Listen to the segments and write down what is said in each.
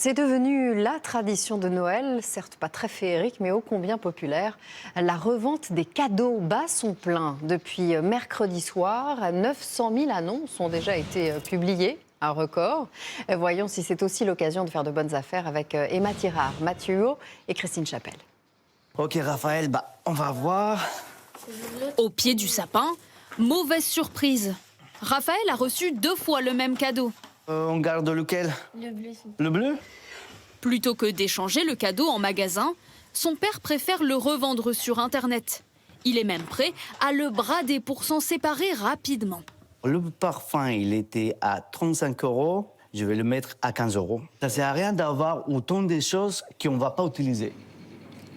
C'est devenu la tradition de Noël, certes pas très féerique, mais ô combien populaire. La revente des cadeaux bat son plein. Depuis mercredi soir, 900 000 annonces ont déjà été publiées, un record. Voyons si c'est aussi l'occasion de faire de bonnes affaires avec Emma Tirard, Mathieu Huot et Christine Chapelle. Ok Raphaël, on va voir. Au pied du sapin, mauvaise surprise. Raphaël a reçu 2 fois le même cadeau. On garde lequel? Le bleu. Le bleu? Plutôt que d'échanger le cadeau en magasin, son père préfère le revendre sur Internet. Il est même prêt à le brader pour s'en séparer rapidement. Le parfum, il était à 35 €. Je vais le mettre à 15 €. Ça sert à rien d'avoir autant de choses qu'on ne va pas utiliser.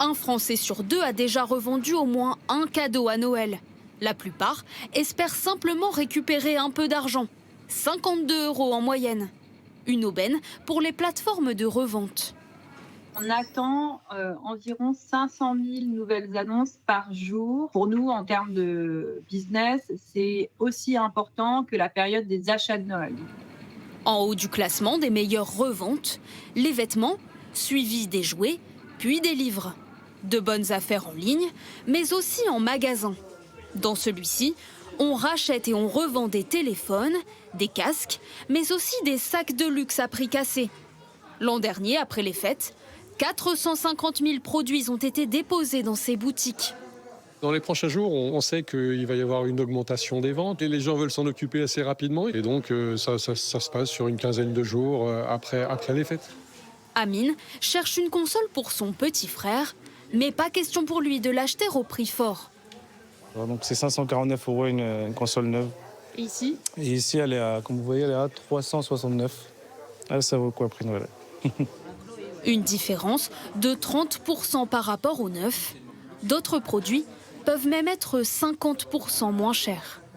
Un Français sur 2 a déjà revendu au moins un cadeau à Noël. La plupart espèrent simplement récupérer un peu d'argent. 52 € en moyenne. Une aubaine pour les plateformes de revente. On attend environ 500 000 nouvelles annonces par jour. Pour nous, en termes de business, c'est aussi important que la période des achats de Noël. En haut du classement des meilleures reventes, les vêtements, suivis des jouets, puis des livres. De bonnes affaires en ligne, mais aussi en magasin. Dans celui-ci, on rachète et on revend des téléphones, des casques, mais aussi des sacs de luxe à prix cassé. L'an dernier, après les fêtes, 450 000 produits ont été déposés dans ces boutiques. Dans les prochains jours, on sait qu'il va y avoir une augmentation des ventes et les gens veulent s'en occuper assez rapidement. Et donc, ça se passe sur une quinzaine de jours après les fêtes. Amine cherche une console pour son petit frère, mais pas question pour lui de l'acheter au prix fort. Donc c'est 549 € une console neuve. Et ici? Et ici, elle est à, comme vous voyez, elle est à 369. Ah, ça vaut quoi après Noël? Une différence de 30 % par rapport au neuf. D'autres produits peuvent même être 50 % moins chers.